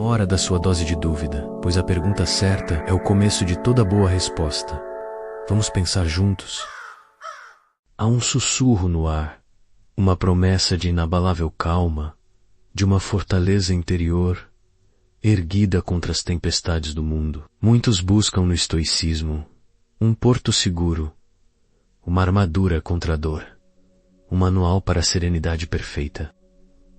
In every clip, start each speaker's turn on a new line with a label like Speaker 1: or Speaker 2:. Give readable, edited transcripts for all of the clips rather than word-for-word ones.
Speaker 1: hora da sua dose de dúvida, pois a pergunta certa é o começo de toda boa resposta. Vamos pensar juntos? Há um sussurro no ar, uma promessa de inabalável calma, de uma fortaleza interior, erguida contra as tempestades do mundo. Muitos buscam no estoicismo um porto seguro, uma armadura contra a dor, um manual para a serenidade perfeita.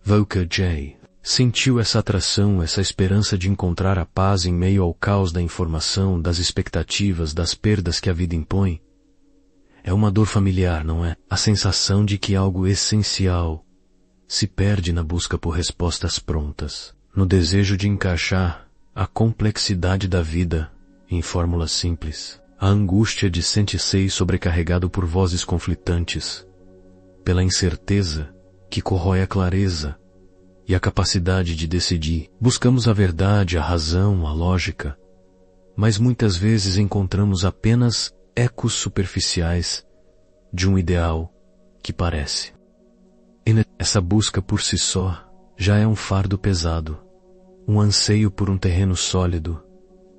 Speaker 1: Volcker J. sentiu essa atração, essa esperança de encontrar a paz em meio ao caos da informação, das expectativas, das perdas que a vida impõe. É uma dor familiar, não é? A sensação de que algo essencial se perde na busca por respostas prontas, no desejo de encaixar a complexidade da vida em fórmulas simples. A angústia de sentir-se sobrecarregado por vozes conflitantes, pela incerteza que corrói a clareza e a capacidade de decidir. Buscamos a verdade, a razão, a lógica, mas muitas vezes encontramos apenas ecos superficiais de um ideal que parece. E essa busca por si só já é um fardo pesado, um anseio por um terreno sólido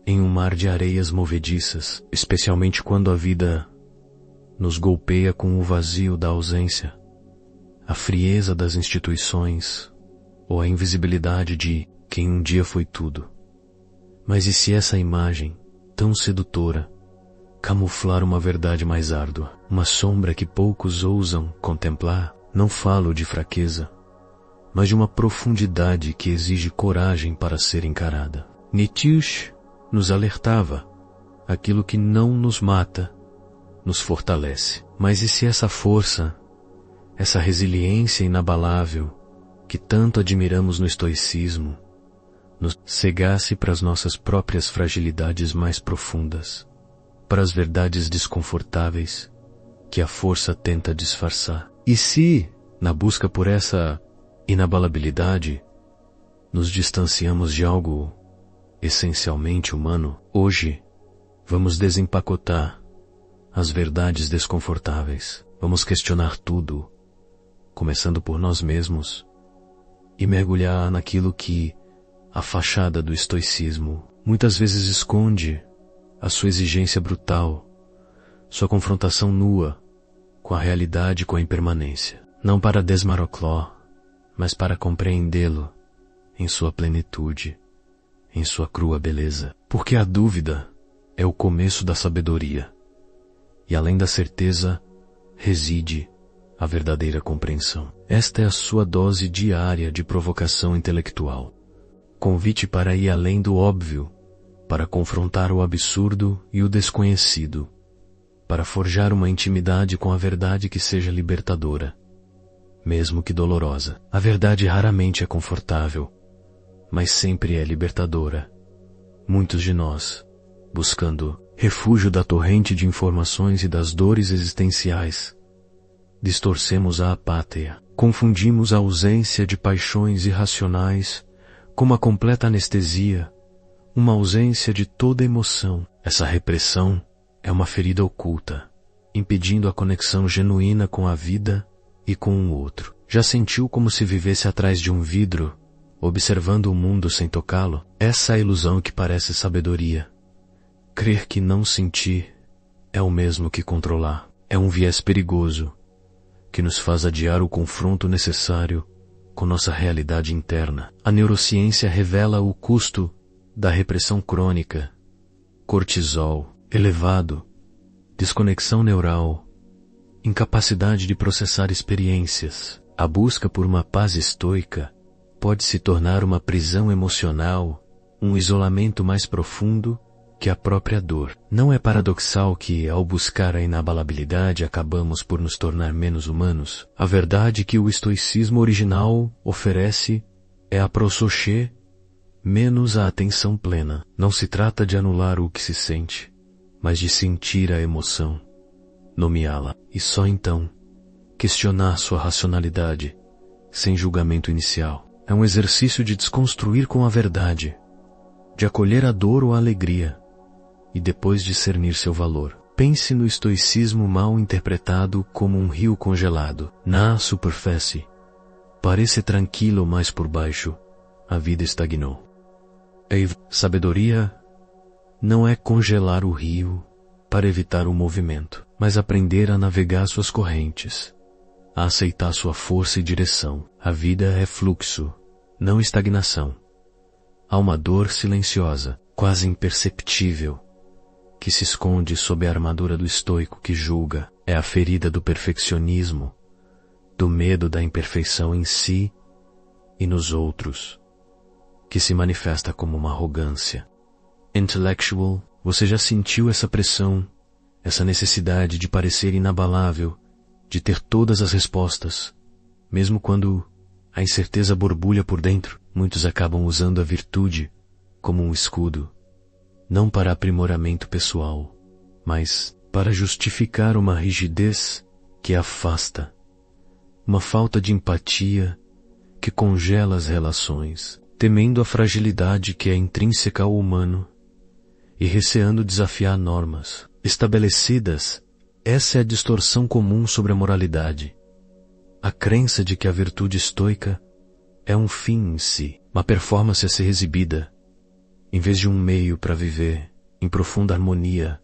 Speaker 1: em um mar de areias movediças, especialmente quando a vida nos golpeia com o vazio da ausência, a frieza das instituições ou a invisibilidade de quem um dia foi tudo. Mas e se essa imagem, tão sedutora, camuflar uma verdade mais árdua, uma sombra que poucos ousam contemplar? Não falo de fraqueza, mas de uma profundidade que exige coragem para ser encarada. Nietzsche nos alertava: aquilo que não nos mata, nos fortalece. Mas e se essa força, essa resiliência inabalável, que tanto admiramos no estoicismo, nos cegasse para as nossas próprias fragilidades mais profundas, para as verdades desconfortáveis que a força tenta disfarçar? E se, na busca por essa inabalabilidade, nos distanciamos de algo essencialmente humano? Hoje, vamos desempacotar as verdades desconfortáveis. Vamos questionar tudo, começando por nós mesmos, e mergulhar naquilo que a fachada do estoicismo muitas vezes esconde: a sua exigência brutal, sua confrontação nua com a realidade, com a impermanência. Não para desmarocló, mas para compreendê-lo em sua plenitude, em sua crua beleza. Porque a dúvida é o começo da sabedoria, e além da certeza reside a verdadeira compreensão. Esta é a sua dose diária de provocação intelectual. Convite para ir além do óbvio, para confrontar o absurdo e o desconhecido, para forjar uma intimidade com a verdade que seja libertadora, mesmo que dolorosa. A verdade raramente é confortável, mas sempre é libertadora. Muitos de nós, buscando refúgio da torrente de informações e das dores existenciais, distorcemos a apátia, confundimos a ausência de paixões irracionais com uma completa anestesia, uma ausência de toda emoção. Essa repressão é uma ferida oculta, impedindo a conexão genuína com a vida e com o outro. Já sentiu como se vivesse atrás de um vidro, observando o mundo sem tocá-lo? Essa é a ilusão que parece sabedoria. Crer que não sentir é o mesmo que controlar. É um viés perigoso, que nos faz adiar o confronto necessário com nossa realidade interna. A neurociência revela o custo da repressão crônica: cortisol elevado, desconexão neural, incapacidade de processar experiências. A busca por uma paz estoica pode se tornar uma prisão emocional, um isolamento mais profundo que a própria dor. Não é paradoxal que, ao buscar a inabalabilidade, acabamos por nos tornar menos humanos? A verdade que o estoicismo original oferece é a prososché menos a atenção plena. Não se trata de anular o que se sente, mas de sentir a emoção, nomeá-la, e só então questionar sua racionalidade, sem julgamento inicial. É um exercício de desconstruir com a verdade, de acolher a dor ou a alegria, e depois discernir seu valor. Pense no estoicismo mal interpretado como um rio congelado. Na superfície, parece tranquilo, mas por baixo, a vida estagnou. Sabedoria não é congelar o rio para evitar o movimento, mas aprender a navegar suas correntes, a aceitar sua força e direção. A vida é fluxo, não estagnação. Há uma dor silenciosa, quase imperceptível, que se esconde sob a armadura do estoico que julga. É a ferida do perfeccionismo, do medo da imperfeição em si e nos outros, que se manifesta como uma arrogância. Intellectual, você já sentiu essa pressão, essa necessidade de parecer inabalável, de ter todas as respostas, mesmo quando a incerteza borbulha por dentro? Muitos acabam usando a virtude como um escudo, não para aprimoramento pessoal, mas para justificar uma rigidez que afasta, uma falta de empatia que congela as relações, temendo a fragilidade que é intrínseca ao humano e receando desafiar normas estabelecidas. Essa é a distorção comum sobre a moralidade. A crença de que a virtude estoica é um fim em si, uma performance a ser exibida, em vez de um meio para viver em profunda harmonia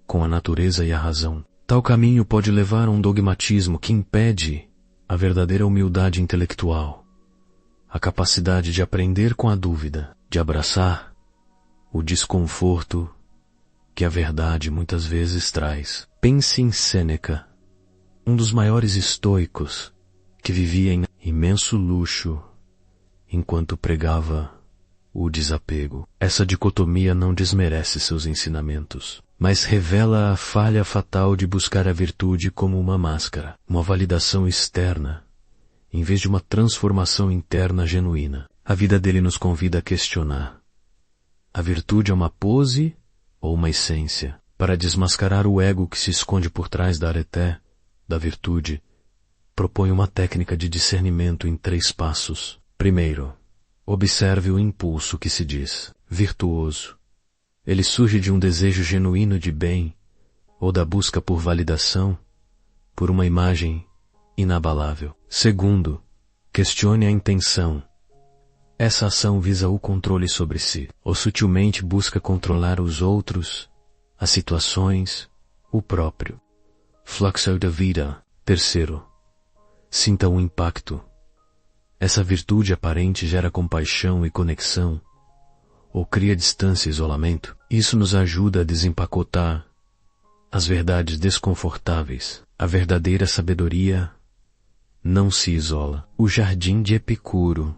Speaker 1: com a natureza e a razão. Tal caminho pode levar a um dogmatismo que impede a verdadeira humildade intelectual, a capacidade de aprender com a dúvida, de abraçar o desconforto que a verdade muitas vezes traz. Pense em Sêneca, um dos maiores estoicos, que vivia em imenso luxo enquanto pregava o desapego. Essa dicotomia não desmerece seus ensinamentos, mas revela a falha fatal de buscar a virtude como uma máscara, uma validação externa, em vez de uma transformação interna genuína. A vida dele nos convida a questionar: a virtude é uma pose ou uma essência? Para desmascarar o ego que se esconde por trás da areté da virtude, propõe uma técnica de discernimento em 3 passos. Primeiro, observe o impulso que se diz virtuoso. Ele surge de um desejo genuíno de bem ou da busca por validação, por uma imagem inabalável. Segundo, questione a intenção. Essa ação visa o controle sobre si, ou sutilmente busca controlar os outros, as situações, o próprio. Fluxo da vida. Terceiro, sinta o impacto. Essa virtude aparente gera compaixão e conexão, ou cria distância e isolamento? Isso nos ajuda a desempacotar as verdades desconfortáveis. A verdadeira sabedoria não se isola. O jardim de Epicuro,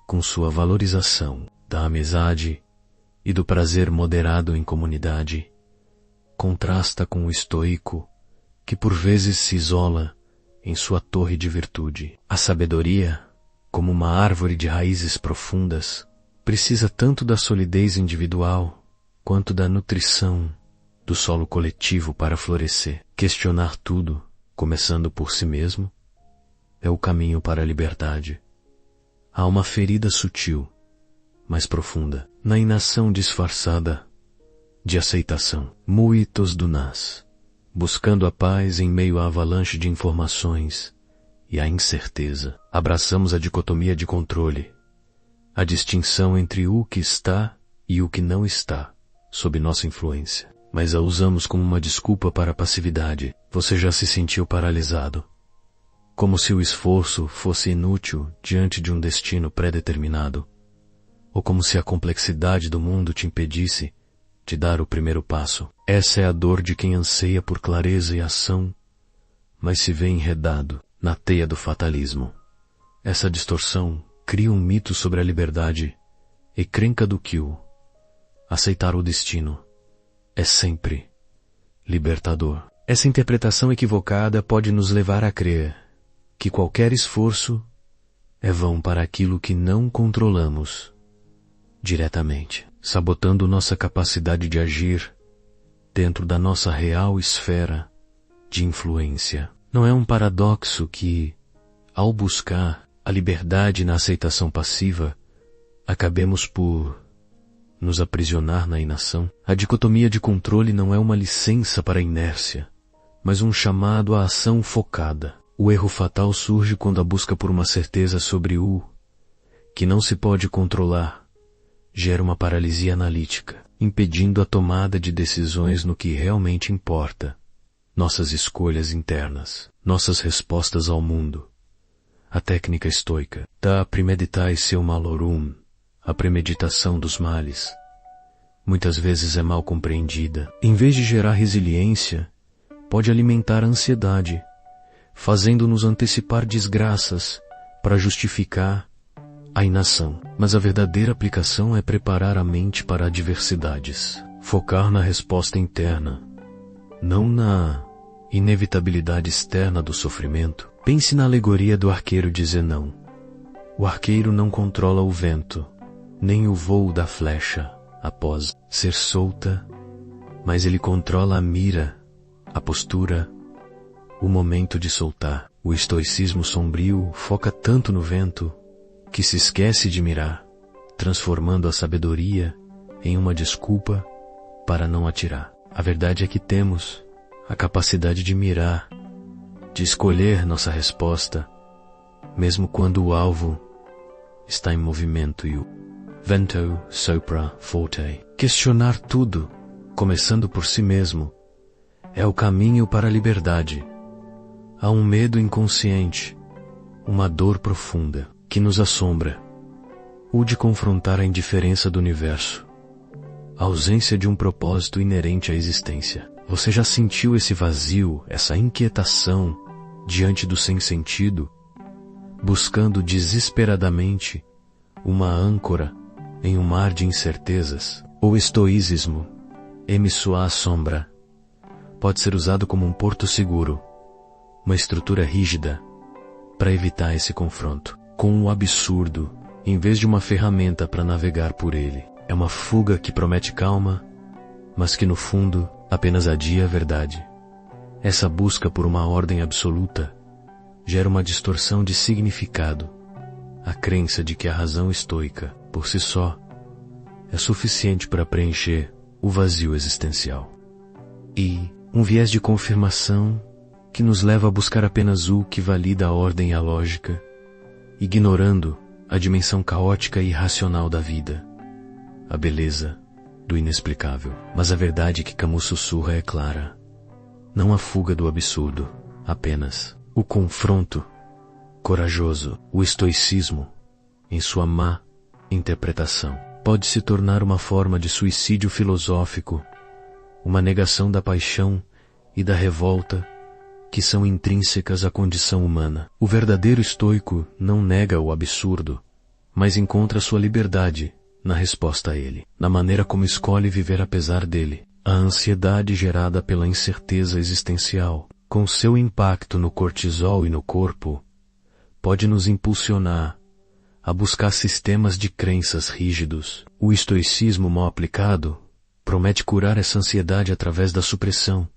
Speaker 1: com sua valorização da amizade e do prazer moderado em comunidade, contrasta com o estoico, que por vezes se isola em sua torre de virtude. A sabedoria, como uma árvore de raízes profundas, precisa tanto da solidez individual quanto da nutrição do solo coletivo para florescer. Questionar tudo, começando por si mesmo, é o caminho para a liberdade. Há uma ferida sutil, mas profunda, na inação disfarçada de aceitação. Muitos do nas, buscando a paz em meio à avalanche de informações e à incerteza. Abraçamos a dicotomia de controle, a distinção entre o que está e o que não está sob nossa influência, mas a usamos como uma desculpa para a passividade. Você já se sentiu paralisado, como se o esforço fosse inútil diante de um destino pré-determinado, ou como se a complexidade do mundo te impedisse de dar o primeiro passo? Essa é a dor de quem anseia por clareza e ação, mas se vê enredado na teia do fatalismo. Essa distorção cria um mito sobre a liberdade e crenca do que o aceitar o destino é sempre libertador. Essa interpretação equivocada pode nos levar a crer que qualquer esforço é vão para aquilo que não controlamos diretamente, sabotando nossa capacidade de agir dentro da nossa real esfera de influência. Não é um paradoxo que, ao buscar a liberdade na aceitação passiva, acabemos por nos aprisionar na inação? A dicotomia de controle não é uma licença para a inércia, mas um chamado à ação focada. O erro fatal surge quando a busca por uma certeza sobre o que não se pode controlar gera uma paralisia analítica, impedindo a tomada de decisões no que realmente importa, nossas escolhas internas, nossas respostas ao mundo. A técnica estoica, da premeditaatio malorum, a premeditação dos males, muitas vezes é mal compreendida. Em vez de gerar resiliência, pode alimentar a ansiedade, fazendo-nos antecipar desgraças para justificar a inação. Mas a verdadeira aplicação é preparar a mente para adversidades, focar na resposta interna, não na inevitabilidade externa do sofrimento. Pense na alegoria do arqueiro de Zenão. O arqueiro não controla o vento, nem o voo da flecha após ser solta, mas ele controla a mira, a postura, o momento de soltar. O estoicismo sombrio foca tanto no vento que se esquece de mirar, transformando a sabedoria em uma desculpa para não atirar. A verdade é que temos a capacidade de mirar, de escolher nossa resposta, mesmo quando o alvo está em movimento e o vento sopra forte. Questionar tudo, começando por si mesmo, é o caminho para a liberdade. Há um medo inconsciente, uma dor profunda que nos assombra, o de confrontar a indiferença do universo, a ausência de um propósito inerente à existência. Você já sentiu esse vazio, essa inquietação diante do sem-sentido, buscando desesperadamente uma âncora em um mar de incertezas? O estoicismo, emissua à sombra, pode ser usado como um porto seguro, uma estrutura rígida, para evitar esse confronto com o absurdo, em vez de uma ferramenta para navegar por ele. É uma fuga que promete calma, mas que no fundo apenas adia a verdade. Essa busca por uma ordem absoluta gera uma distorção de significado, a crença de que a razão estoica, por si só, é suficiente para preencher o vazio existencial. E um viés de confirmação que nos leva a buscar apenas o que valida a ordem e a lógica, ignorando a dimensão caótica e irracional da vida, a beleza do inexplicável. Mas a verdade que Camus sussurra é clara. Não a fuga do absurdo, apenas o confronto corajoso. O estoicismo, em sua má interpretação, pode se tornar uma forma de suicídio filosófico, uma negação da paixão e da revolta que são intrínsecas à condição humana. O verdadeiro estoico não nega o absurdo, mas encontra sua liberdade na resposta a ele, na maneira como escolhe viver apesar dele. A ansiedade gerada pela incerteza existencial, com seu impacto no cortisol e no corpo, pode nos impulsionar a buscar sistemas de crenças rígidos. O estoicismo mal aplicado promete curar essa ansiedade através da supressão,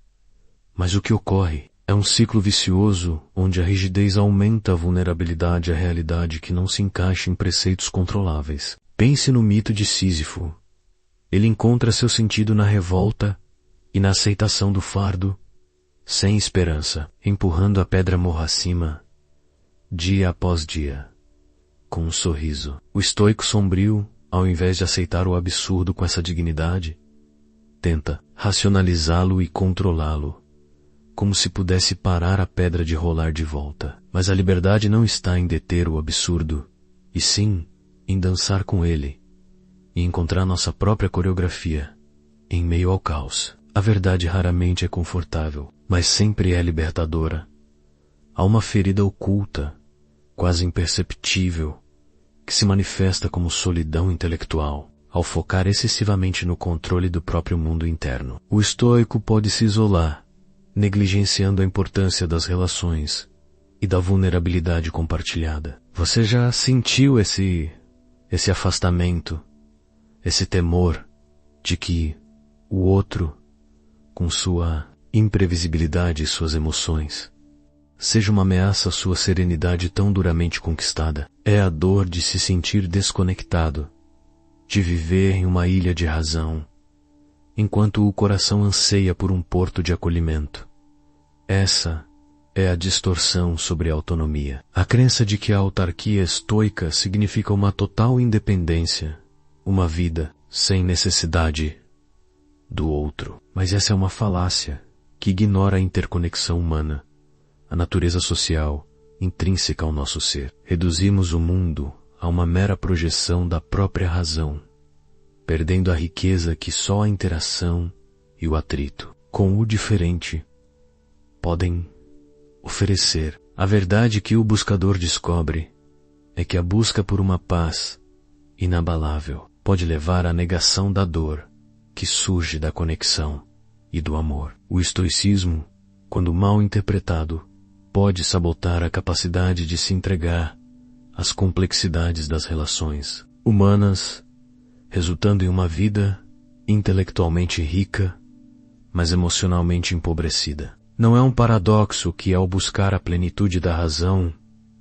Speaker 1: mas o que ocorre é um ciclo vicioso onde a rigidez aumenta a vulnerabilidade à realidade que não se encaixa em preceitos controláveis. Pense no mito de Sísifo. Ele encontra seu sentido na revolta e na aceitação do fardo, sem esperança, empurrando a pedra morro acima, dia após dia, com um sorriso. O estoico sombrio, ao invés de aceitar o absurdo com essa dignidade, tenta racionalizá-lo e controlá-lo, como se pudesse parar a pedra de rolar de volta. Mas a liberdade não está em deter o absurdo, e sim em dançar com ele, e encontrar nossa própria coreografia, em meio ao caos. A verdade raramente é confortável, mas sempre é libertadora. Há uma ferida oculta, quase imperceptível, que se manifesta como solidão intelectual, ao focar excessivamente no controle do próprio mundo interno. O estoico pode se isolar, negligenciando a importância das relações e da vulnerabilidade compartilhada. Você já sentiu esse afastamento, esse temor de que o outro, com sua imprevisibilidade e suas emoções, seja uma ameaça à sua serenidade tão duramente conquistada? É a dor de se sentir desconectado, de viver em uma ilha de razão, enquanto o coração anseia por um porto de acolhimento. Essa é a distorção sobre a autonomia. A crença de que a autarquia estoica significa uma total independência uma vida sem necessidade do outro. Mas essa é uma falácia que ignora a interconexão humana, a natureza social intrínseca ao nosso ser. Reduzimos o mundo a uma mera projeção da própria razão, perdendo a riqueza que só a interação e o atrito com o diferente podem oferecer. A verdade que o buscador descobre é que a busca por uma paz inabalável pode levar à negação da dor que surge da conexão e do amor. O estoicismo, quando mal interpretado, pode sabotar a capacidade de se entregar às complexidades das relações humanas, resultando em uma vida intelectualmente rica, mas emocionalmente empobrecida. Não é um paradoxo que, ao buscar a plenitude da razão,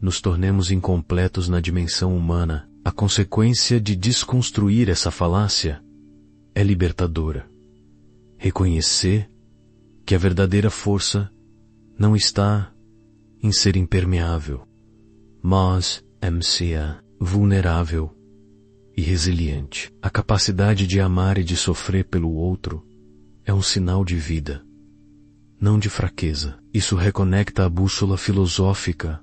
Speaker 1: nos tornemos incompletos na dimensão humana. A consequência de desconstruir essa falácia é libertadora. Reconhecer que a verdadeira força não está em ser impermeável, mas em ser vulnerável e resiliente. A capacidade de amar e de sofrer pelo outro é um sinal de vida, não de fraqueza. Isso reconecta a bússola filosófica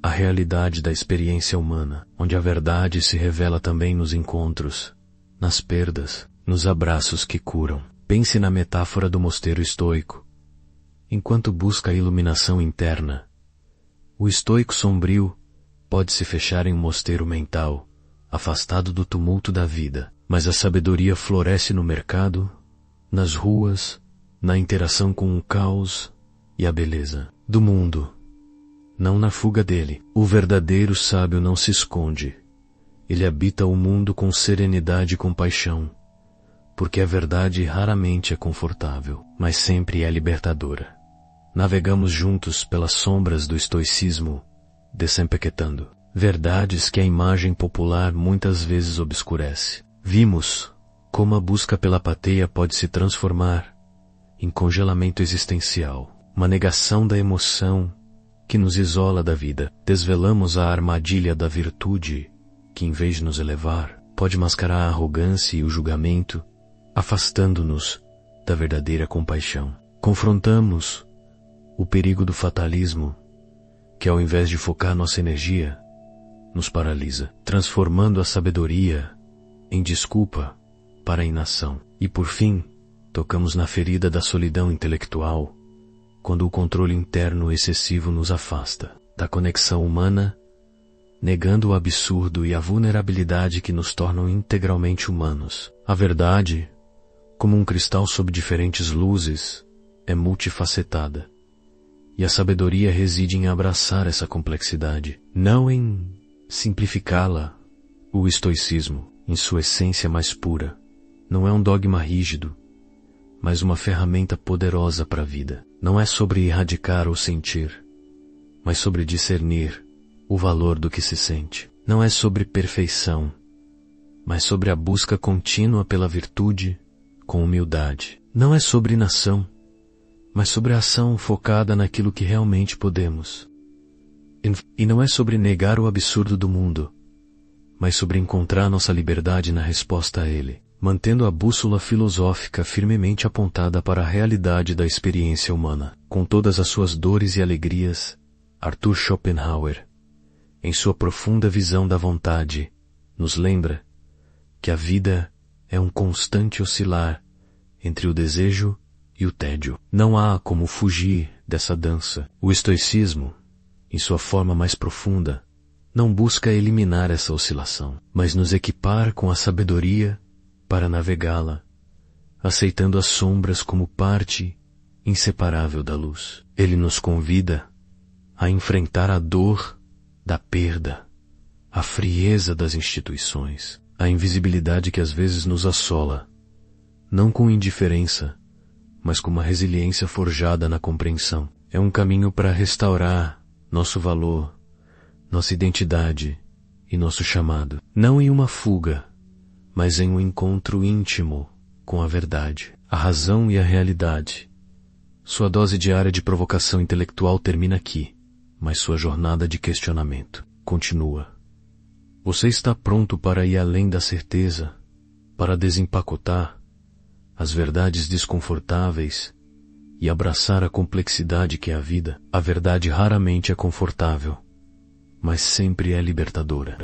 Speaker 1: à realidade da experiência humana, onde a verdade se revela também nos encontros, nas perdas, nos abraços que curam. Pense na metáfora do mosteiro estoico. Enquanto busca a iluminação interna, o estoico sombrio pode se fechar em um mosteiro mental, afastado do tumulto da vida, mas a sabedoria floresce no mercado, nas ruas, na interação com o caos e a beleza do mundo, não na fuga dele. O verdadeiro sábio não se esconde. Ele habita o mundo com serenidade e compaixão, porque a verdade raramente é confortável, mas sempre é libertadora. Navegamos juntos pelas sombras do estoicismo, desempequetando verdades que a imagem popular muitas vezes obscurece. Vimos como a busca pela apatia pode se transformar em congelamento existencial, uma negação da emoção que nos isola da vida. Desvelamos a armadilha da virtude, que em vez de nos elevar, pode mascarar a arrogância e o julgamento, afastando-nos da verdadeira compaixão. Confrontamos o perigo do fatalismo, que ao invés de focar nossa energia, nos paralisa, transformando a sabedoria em desculpa para a inação. E por fim, tocamos na ferida da solidão intelectual, quando o controle interno excessivo nos afasta da conexão humana, negando o absurdo e a vulnerabilidade que nos tornam integralmente humanos. A verdade, como um cristal sob diferentes luzes, é multifacetada, e a sabedoria reside em abraçar essa complexidade, não em simplificá-la. O estoicismo, em sua essência mais pura, não é um dogma rígido, mas uma ferramenta poderosa para a vida. Não é sobre erradicar o sentir, mas sobre discernir o valor do que se sente. Não é sobre perfeição, mas sobre a busca contínua pela virtude com humildade. Não é sobre inação, mas sobre a ação focada naquilo que realmente podemos. E não é sobre negar o absurdo do mundo, mas sobre encontrar nossa liberdade na resposta a ele, mantendo a bússola filosófica firmemente apontada para a realidade da experiência humana. Com todas as suas dores e alegrias, Arthur Schopenhauer, em sua profunda visão da vontade, nos lembra que a vida é um constante oscilar entre o desejo e o tédio. Não há como fugir dessa dança. O estoicismo, em sua forma mais profunda, não busca eliminar essa oscilação, mas nos equipar com a sabedoria para navegá-la, aceitando as sombras como parte inseparável da luz. Ele nos convida a enfrentar a dor da perda, a frieza das instituições, a invisibilidade que às vezes nos assola, não com indiferença, mas com uma resiliência forjada na compreensão. É um caminho para restaurar nosso valor, nossa identidade e nosso chamado, não em uma fuga, mas em um encontro íntimo com a verdade, a razão e a realidade. Sua dose diária de provocação intelectual termina aqui, mas sua jornada de questionamento continua. Você está pronto para ir além da certeza para desempacotar as verdades desconfortáveis e abraçar a complexidade que é a vida. A verdade raramente é confortável, mas sempre é libertadora.